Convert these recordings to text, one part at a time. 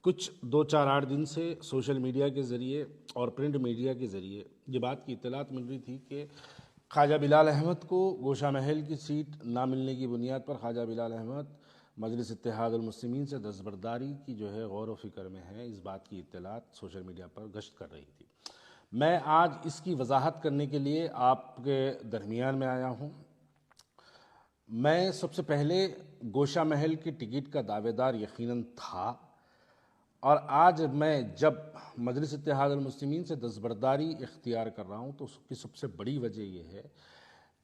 कुछ 2-4-8 दिन से सोशल मीडिया के ज़रिए और प्रिंट मीडिया के ज़रिए ये बात की इत्तलात मिल रही थी कि ख्वाजा बिलाल अहमद को गोशा महल की सीट ना मिलने की बुनियाद पर ख्वाजा बिलाल अहमद मजलिस इत्तेहादुल मुस्लिमीन से दस्तबरदारी की जो है गौर व फिक्र में है। इस बात की इत्तलात सोशल मीडिया पर गश्त कर रही थी। मैं आज इसकी वजाहत करने के लिए आपके दरमियान में आया हूँ। मैं सबसे पहले गोशा महल की टिकट का दावेदार यकीनन था, और आज मैं जब मजलिस इत्तेहादुल मुस्लिमीन से दस्तबरदारी इख्तियार कर रहा हूँ तो उसकी सबसे बड़ी वजह यह है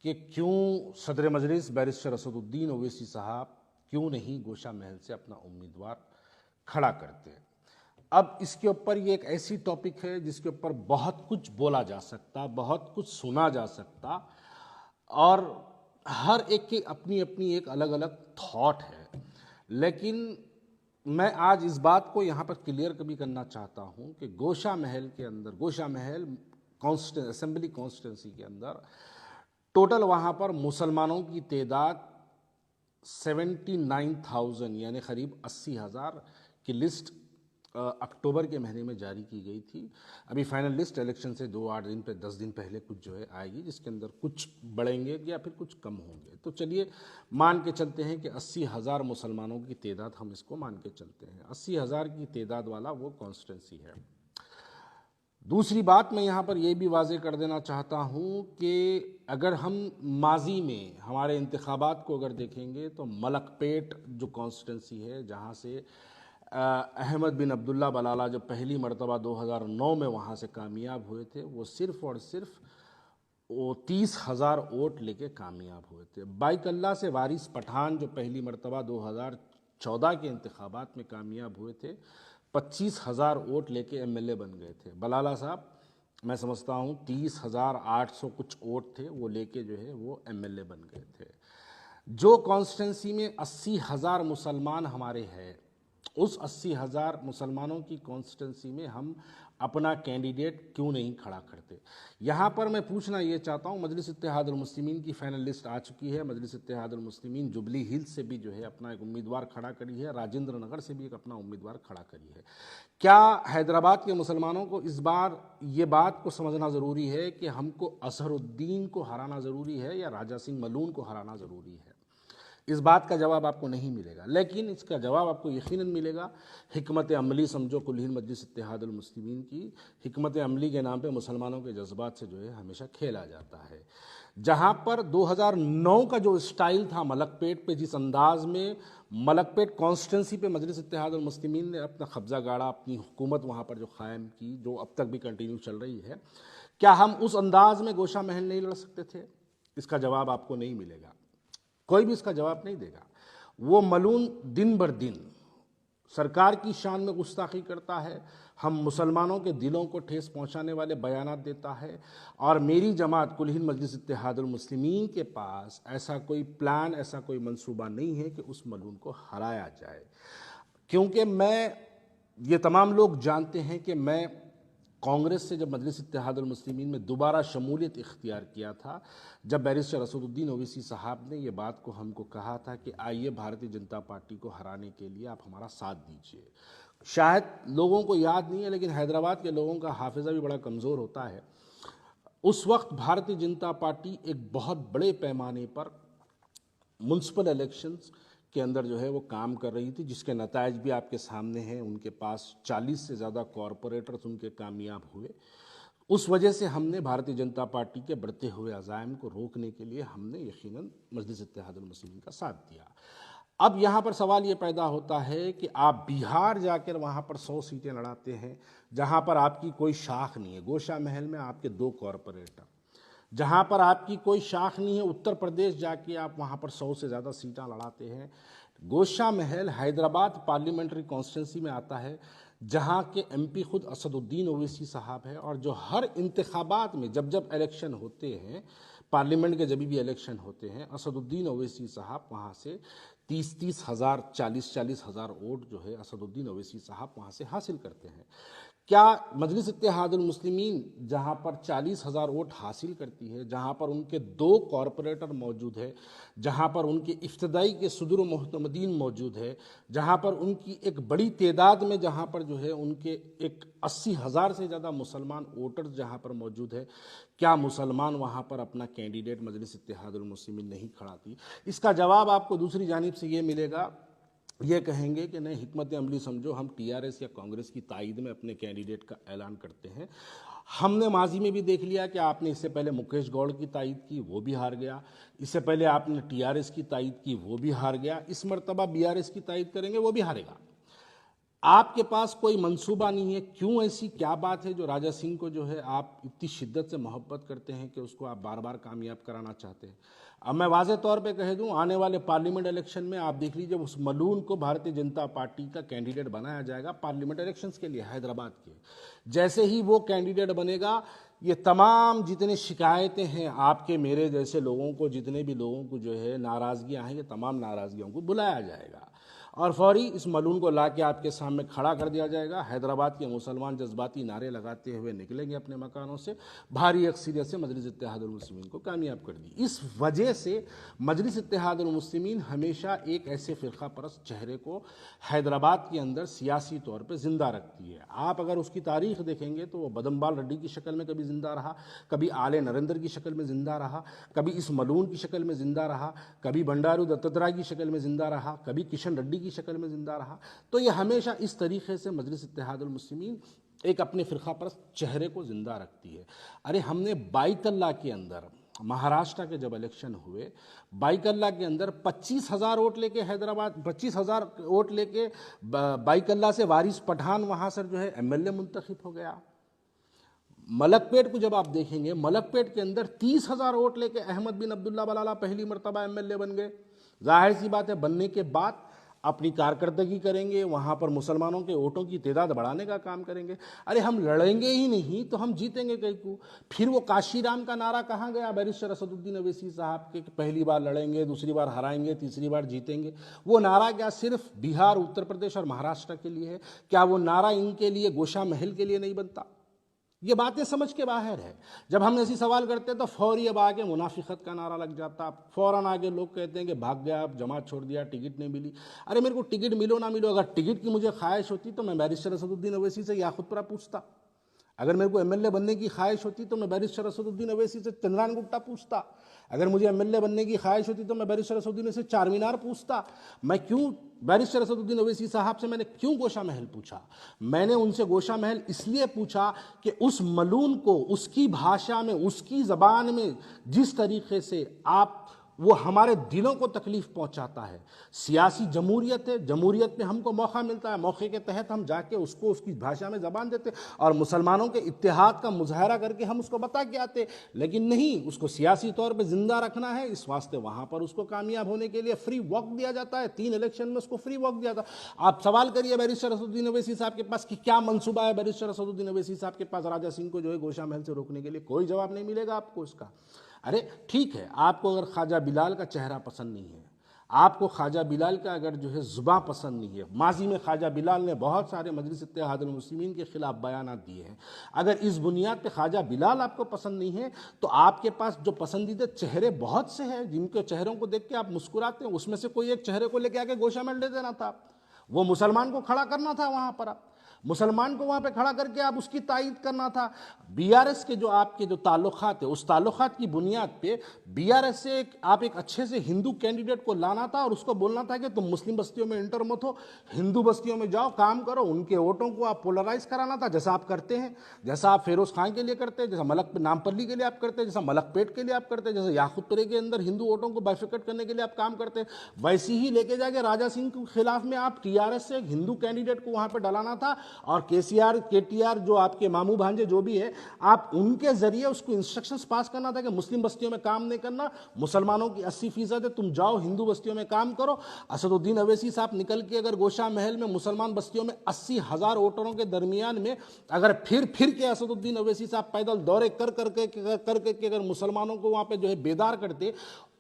कि क्यों सदर मजलिस बैरिस्टर असदुद्दीन ओवैसी साहब क्यों नहीं गोशा महल से अपना उम्मीदवार खड़ा करते। अब इसके ऊपर ये एक ऐसी टॉपिक है जिसके ऊपर बहुत कुछ बोला जा सकता, बहुत कुछ सुना जा सकता, और हर एक की अपनी अपनी एक अलग अलग थॉट है। लेकिन मैं आज इस बात को यहाँ पर क्लियर कभी करना चाहता हूँ कि गोशा महल के अंदर, गोशा महल असेंबली कॉन्स्टिट्यूंसी के अंदर टोटल वहाँ पर मुसलमानों की तादाद 79,000 यानी करीब 80,000 की लिस्ट अक्टूबर के महीने में जारी की गई थी। अभी फाइनल लिस्ट इलेक्शन से 2-8 दिन पे 10 दिन पहले कुछ जो है आएगी, जिसके अंदर कुछ बढ़ेंगे या फिर कुछ कम होंगे। तो चलिए मान के चलते हैं कि 80,000 मुसलमानों की तादाद, हम इसको मान के चलते हैं 80,000 की तादाद वाला वो कॉन्स्टिट्यूंसी है। दूसरी बात मैं यहाँ पर यह भी वाजे कर देना चाहता हूँ कि अगर हम माजी में हमारे इंतखाबात को अगर देखेंगे तो मलकपेट जो कॉन्स्टिट्यूंसी है, जहाँ से अहमद बिन अब्दुल्ला बलाला जो पहली मरतबा 2009 में वहाँ से कामयाब हुए थे, वो सिर्फ़ और सिर्फ वो 30,000 वोट लेके कामयाब हुए थे। बाइकल्ला से वारिस पठान जो पहली मरतबा 2014 के इंतखाबात में कामयाब हुए थे, 25,000 वोट लेके MLA बन गए थे। बलाला साहब मैं समझता हूँ 30,800 कुछ वोट थे, वो लेके जो है वो MLA बन गए थे। जो कॉन्स्टिट्यूंसी में 80,000 मुसलमान हमारे हैं, उस 80,000 मुसलमानों की कॉन्स्टिट्यूंसी में हम अपना कैंडिडेट क्यों नहीं खड़ा करते। यहाँ पर मैं पूछना ये चाहता हूँ, मजलिस इत्तेहादुल मुस्लिमीन की फ़ाइनल लिस्ट आ चुकी है। मजलिस इत्तेहादुल मुस्लिमीन जुबली हिल्स से भी जो है अपना एक उम्मीदवार खड़ा करी है, राजेंद्र नगर से भी एक अपना उम्मीदवार खड़ा करी है। क्या हैदराबाद के मुसलमानों को इस बार ये बात को समझना ज़रूरी है कि हमको अजहरुद्दीन को हराना ज़रूरी है या राजा सिंह मलून को हराना ज़रूरी है? इस बात का जवाब आपको नहीं मिलेगा, लेकिन इसका जवाब आपको यकीनन मिलेगा। हिकमत अमली समझो कुल हिंद मजलिस इत्तेहादुल मुस्लिमीन की हिकमत अमली के नाम पे मुसलमानों के जज्बात से जो है हमेशा खेला जाता है। जहाँ पर 2009 का जो स्टाइल था मलकपेट पे, जिस अंदाज में मलकपेट कॉन्स्टिट्यूंसी पे मजलिस इत्तेहादुल मुस्लिमीन ने अपना कब्जा गाड़ा, अपनी हुकूमत वहाँ पर जो कायम की, जो अब तक भी कंटिन्यू चल रही है, क्या हम उस अंदाज में गोशा महल नहीं लड़ सकते थे? इसका जवाब आपको नहीं मिलेगा, कोई भी इसका जवाब नहीं देगा। वो मलून दिन बर दिन सरकार की शान में गुस्ताखी करता है, हम मुसलमानों के दिलों को ठेस पहुंचाने वाले बयानात देता है, और मेरी जमात कुल हिंद मजलिस इत्तेहादुल मुस्लिमीन के पास ऐसा कोई प्लान, ऐसा कोई मंसूबा नहीं है कि उस मलून को हराया जाए। क्योंकि ये तमाम लोग जानते हैं कि मैं कांग्रेस से जब मजलिस इत्तेहादुल मुस्लिमीन में दोबारा शमूलियत इख्तियार किया था, जब बैरिस्टर असदुद्दीन ओवैसी साहब ने ये बात को हमको कहा था कि आइए भारतीय जनता पार्टी को हराने के लिए आप हमारा साथ दीजिए। शायद लोगों को याद नहीं है, लेकिन हैदराबाद के लोगों का हाफिज़ा भी बड़ा कमज़ोर होता है। उस वक्त भारतीय जनता पार्टी एक बहुत बड़े पैमाने पर म्युनिसिपल इलेक्शंस के अंदर जो है वो काम कर रही थी, जिसके नतायज भी आपके सामने हैं। उनके पास 40 से ज़्यादा कॉरपोरेटर्स उनके कामयाब हुए। उस वजह से हमने भारतीय जनता पार्टी के बढ़ते हुए अज़ाइम को रोकने के लिए हमने यकीनन मजलिस इत्तेहादुल मुस्लिमीन का साथ दिया। अब यहाँ पर सवाल ये पैदा होता है कि आप बिहार जाकर वहाँ पर 100 सीटें लड़ाते हैं, जहाँ पर आपकी कोई शाख नहीं है। गोशा महल में आपके 2 कॉरपोरेटर, जहाँ पर आपकी कोई शाख नहीं है। उत्तर प्रदेश जाके आप वहाँ पर 100 से ज़्यादा सीटें लड़ाते हैं। गोशा महल हैदराबाद पार्लियामेंट्री कॉन्स्टिट्यूंसी में आता है, जहाँ के MP खुद असदुद्दीन ओवैसी साहब हैं, और जो हर इंतखाबात में जब जब इलेक्शन होते हैं, पार्लियामेंट के जब भी इलेक्शन होते हैं, असदुद्दीन ओवैसी साहब वहाँ से 30-30 हज़ार, 40-40 हज़ार वोट जो है असदुद्दीन ओवैसी साहब वहाँ से हासिल करते हैं। क्या मजलिस इत्तेहादुल मुस्लिमीन जहाँ पर 40 हज़ार वोट हासिल करती है, जहाँ पर उनके 2 कॉरपोरेटर मौजूद है, जहाँ पर उनके इफ्तदाई के सदर मोहतमदीन मौजूद है, जहाँ पर उनकी एक बड़ी तादाद में जहाँ पर जो है उनके एक 80 हज़ार से ज़्यादा मुसलमान वोटर्स जहाँ पर मौजूद है, क्या मुसलमान वहाँ पर अपना कैंडिडेट मजलिस इत्तेहादुल मुस्लिमीन नहीं खड़ाती? इसका जवाब आपको दूसरी जानिब से ये मिलेगा, ये कहेंगे कि नहीं, हिकमत अमली समझो, हम टीआरएस या कांग्रेस की तायद में अपने कैंडिडेट का ऐलान करते हैं। हमने माजी में भी देख लिया कि आपने इससे पहले मुकेश गौड़ की तायद की, वो भी हार गया। इससे पहले आपने टीआरएस की तायद की, वो भी हार गया। इस मरतबा बीआरएस की तायद करेंगे, वो भी हारेगा। आपके पास कोई मंसूबा नहीं है। क्यों? ऐसी क्या बात है जो राजा सिंह को जो है आप इतनी शिद्दत से मोहब्बत करते हैं कि उसको आप बार बार कामयाब कराना चाहते हैं? अब मैं वाज़े तौर पे कह दूं, आने वाले पार्लियामेंट इलेक्शन में आप देख लीजिए, उस मलून को भारतीय जनता पार्टी का कैंडिडेट बनाया जाएगा पार्लियामेंट इलेक्शंस के लिए हैदराबाद के। जैसे ही वो कैंडिडेट बनेगा, ये तमाम जितनी शिकायतें हैं आपके मेरे जैसे लोगों को, जितने भी लोगों को जो है नाराज़गियाँ हैं, ये तमाम नाराज़गियों को बुलाया जाएगा और फौरी इस मलून को ला के आपके सामने खड़ा कर दिया जाएगा। हैदराबाद के मुसलमान जज्बाती नारे लगाते हुए निकलेंगे अपने मकानों से, भारी अक्सरियत से मजलिस इत्तेहादुल मुस्लिमीन को कामयाब कर दी। इस वजह से मजलिस इत्तेहादुल मुस्लिमीन हमेशा एक ऐसे फ़िरका परस्त चेहरे को हैदराबाद के अंदर सियासी तौर पर ज़िंदा रखती है। आप अगर उसकी तारीख देखेंगे तो वो बदमबाल रेड्डी की शक्ल में कभी ज़िंदा रहा, कभी आले नरेंद्र की शक्ल में ज़िंदा रहा, कभी इस मलून की शक्ल में ज़िंदा रहा, कभी बंडारू दत्तात्रेय की शक्ल में ज़िंदा रहा, कभी किशन रेड्डी की शक्ल में जिंदा रहा। तो ये हमेशा इस तरीके से मजलिस इत्तेहादुल मुस्लिमीन एक अपने फ़िरका परस्त चेहरे को जिंदा रखती है। अरे हमने बाइकल्ला के अंदर, महाराष्ट्र के जब इलेक्शन हुए, बाइकल्ला के अंदर 25,000 वोट लेके हैदराबाद, 25,000 वोट लेके बाइकल्ला से वारिस पठान वहाँ से जो है एमएलए मुंतखब हो गया। मलकपेट को जब आप देखेंगे, मलकपेट के अंदर 30,000 वोट लेके अहमद बिन अब्दुल्ला बलाला पहली मरतबा एमएलए बन गए। जाहिर सी बात है, बनने के बाद अपनी कारकर्दगी करेंगे, वहाँ पर मुसलमानों के वोटों की तादाद बढ़ाने का काम करेंगे। अरे हम लड़ेंगे ही नहीं तो हम जीतेंगे कैकू? फिर वो काशीराम का नारा कहाँ गया बैरिस्टर असदुद्दीन ओवैसी साहब के, पहली बार लड़ेंगे, दूसरी बार हराएंगे, तीसरी बार जीतेंगे? वो नारा क्या सिर्फ बिहार, उत्तर प्रदेश और महाराष्ट्र के लिए है? क्या वो नारा इनके लिए, गोशा महल के लिए नहीं बनता? ये बातें समझ के बाहर है। जब हम ऐसी सवाल करते तो फौरी अब आगे मुनाफिकत का नारा लग जाता, फौरन आगे लोग कहते हैं कि भाग गया, अब जमात छोड़ दिया, टिकट नहीं मिली। अरे मेरे को टिकट मिलो ना मिलो, अगर टिकट की मुझे ख्वाहिश होती तो मैं बैरिस्टर असदुद्दीन ओवैसी से याकुतपुरा पूछता। अगर मेरे को एमएलए बनने की ख्वाहिश होती तो मैं बैरिस्टर असदुद्दीन ओवैसी से चंद्रान गुप्ता पूछता। अगर मुझे एमएलए बनने की ख्वाहिश होती तो मैं बैरिस्टर असदुद्दीन से चार मीनार पूछता। मैं क्यों बैरिस्टर असदुद्दीन ओवैसी साहब से मैंने क्यों गोशा महल पूछा? मैंने उनसे गोशा महल इसलिए पूछा कि उस मलून को उसकी भाषा में, उसकी ज़बान में जिस तरीके से आप, वो हमारे दिलों को तकलीफ पहुंचाता है। सियासी जमहूरियत है, जमहूरियत में हमको मौका मिलता है, मौके के तहत हम जाके उसको उसकी भाषा में ज़बान देते और मुसलमानों के इत्तेहाद का मुजाहरा करके हम उसको बता के आते। लेकिन नहीं, उसको सियासी तौर पे ज़िंदा रखना है, इस वास्ते वहाँ पर उसको कामयाब होने के लिए फ्री वॉक दिया जाता है। 3 इलेक्शन में उसको फ्री वॉक दिया था। आप सवाल करिए बैरिस्टर असदुद्दीन ओवैसी साहब के पास कि क्या मनसूबा है बैरिस्टर असदुद्दीन ओवैसी साहब के पास राजा सिंह को जो है गोशा महल से रोकने के लिए? कोई जवाब नहीं मिलेगा आपको उसका। अरे ठीक है, आपको अगर ख्वाजा बिलाल का चेहरा पसंद नहीं है, आपको ख्वाजा बिलाल का अगर जो है ज़ुबान पसंद नहीं है, माजी में ख्वाजा बिलाल ने बहुत सारे मजलिस इत्तेहादुल मुस्लिमीन के खिलाफ बयानात दिए हैं, अगर इस बुनियाद पे ख्वाजा बिलाल आपको पसंद नहीं है तो आपके पास जो पसंदीदा चेहरे बहुत से हैं जिनके चेहरों को देख के आप मुस्कुराते हैं, उसमें से कोई एक चेहरे को लेके आके गोशा महल दे देना था। वो मुसलमान को खड़ा करना था वहाँ पर, आप मुसलमान को वहाँ पे खड़ा करके आप उसकी तायद करना था। बीआरएस के जो आपके जो ताल्लुकात है, उस ताल्लुकात की बुनियाद पे बीआरएस से आप एक अच्छे से हिंदू कैंडिडेट को लाना था और उसको बोलना था कि तुम मुस्लिम बस्तियों में इंटर मत हो, हिंदू बस्तियों में जाओ, काम करो, उनके वोटों को आप पोलराइज कराना था, जैसा आप करते हैं, जैसा आप फिरोज खान के लिए करते हैं, जैसा नामपल्ली के लिए आप करते हैं, जैसा मलकपेट के लिए आप करते हैं, जैसे याकुतपुरे के अंदर हिंदू वोटों को बाइफिकेट करने के लिए आप काम करते हैं, वैसे ही लेके जाके राजा सिंह के खिलाफ में आप टीआरएस से एक हिंदू कैंडिडेट को वहाँ पर डलाना था और केटीआर जो आपके मामू भांजे जो भी है, आप उनके जरिए उसको इंस्ट्रक्शंस पास करना था कि मुस्लिम बस्तियों में काम नहीं करना, मुसलमानों की 80% है, तुम जाओ हिंदू बस्तियों में काम करो। असदुद्दीन ओवैसी साहब निकल के अगर गोशा महल में मुसलमान बस्तियों में 80,000 वोटरों के दरमियान में अगर फिर के असदुद्दीन ओवैसी साहब पैदल दौरे कर करके अगर मुसलमानों को वहाँ पे जो है बेदार करते,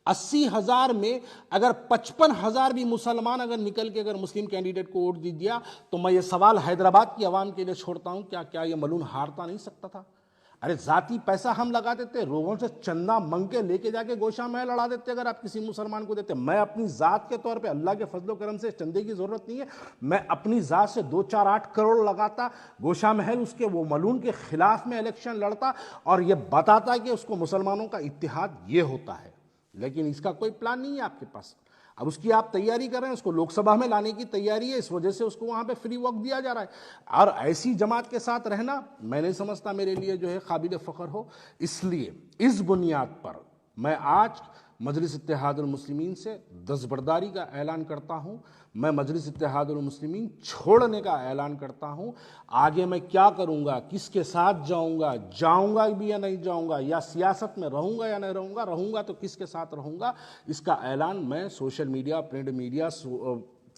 80,000 में अगर 55,000 भी मुसलमान अगर निकल के अगर मुस्लिम कैंडिडेट को वोट दे दिया तो मैं ये सवाल हैदराबाद की आवाम के लिए छोड़ता हूं, क्या ये मलून हारता नहीं सकता था? अरे जाती पैसा हम लगा देते, लोगों से चंदा मंग के लेके जाके गोशा महल लड़ा देते अगर आप किसी मुसलमान को देते। मैं अपनी जात के तौर पे अल्लाह के फजलो करम से चंदे की जरूरत नहीं है, मैं अपनी जात से 2, 4, 8 करोड़ लगाता, गोशा महल उसके वो मलून के खिलाफ में इलेक्शन लड़ता और ये बताता कि उसको मुसलमानों का इत्तेहाद ये होता है। लेकिन इसका कोई प्लान नहीं है आपके पास। अब उसकी आप तैयारी कर रहे हैं, उसको लोकसभा में लाने की तैयारी है, इस वजह से उसको वहां पे फ्री वॉक दिया जा रहा है। और ऐसी जमात के साथ रहना मैं नहीं समझता मेरे लिए जो है काबिल फ़ख्र हो। इसलिए इस बुनियाद पर मैं आज मजलिस इत्तेहादुल मुस्लिमीन से दस्तबरदारी का ऐलान करता हूं। मैं मजलिस इत्तेहादुल मुस्लिमीन छोड़ने का ऐलान करता हूं। आगे मैं क्या करूंगा, किसके साथ जाऊंगा, जाऊंगा भी या नहीं जाऊंगा, या सियासत में रहूंगा या नहीं रहूंगा, रहूंगा तो किसके साथ रहूंगा, इसका ऐलान मैं सोशल मीडिया, प्रिंट मीडिया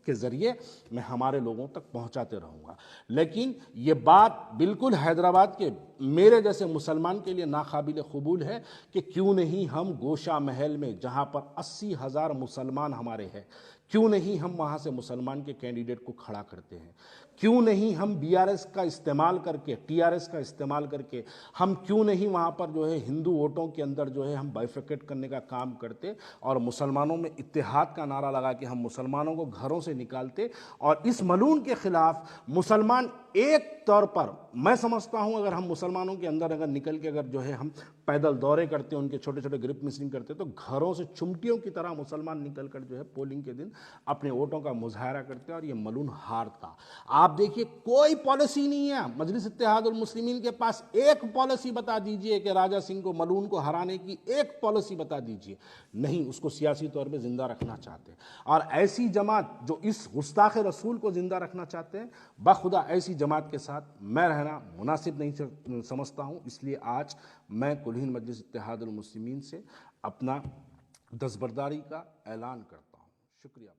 के ज़रिए मैं हमारे लोगों तक पहुंचाते रहूंगा। लेकिन ये बात बिल्कुल हैदराबाद के मेरे जैसे मुसलमान के लिए नाकाबिल कबूल है कि क्यों नहीं हम गोशा महल में, जहां पर 80,000 मुसलमान हमारे हैं, क्यों नहीं हम वहां से मुसलमान के कैंडिडेट को खड़ा करते हैं? क्यों नहीं हम बीआरएस का इस्तेमाल करके, टीआरएस का इस्तेमाल करके, हम क्यों नहीं वहाँ पर जो है हिंदू वोटों के अंदर जो है हम बाइफिकेट करने का काम करते और मुसलमानों में इत्तेहाद का नारा लगा के हम मुसलमानों को घरों से निकालते और इस मलून के खिलाफ मुसलमान एक तौर पर, मैं समझता हूँ अगर हम मुसलमानों के अंदर अगर निकल के अगर जो है हम पैदल दौरे करते, उनके छोटे छोटे ग्रुप मिसिंग करते, तो घरों से चुमटियों की तरह मुसलमान निकल कर जो है पोलिंग के दिन अपने वोटों का मुजाहरा करते और ये मलून हारता। आप देखिए कोई पॉलिसी नहीं है मजलिस इत्तेहादुल मुस्लिमीन के पास। एक पॉलिसी बता दीजिए कि राजा सिंह को, मलून को हराने की एक पॉलिसी बता दीजिए। नहीं, उसको सियासी तौर पे जिंदा रखना चाहते हैं। और ऐसी जमात जो इस गुस्ताख रसूल को जिंदा रखना चाहते हैं, बखुदा ऐसी जमात के साथ मैं रहना मुनासिब नहीं समझता हूँ। इसलिए आज मैं कुल मजलिस इत्तेहादुल मुस्लिमीन से अपना दस्तबरदारी का ऐलान करता हूँ। शुक्रिया।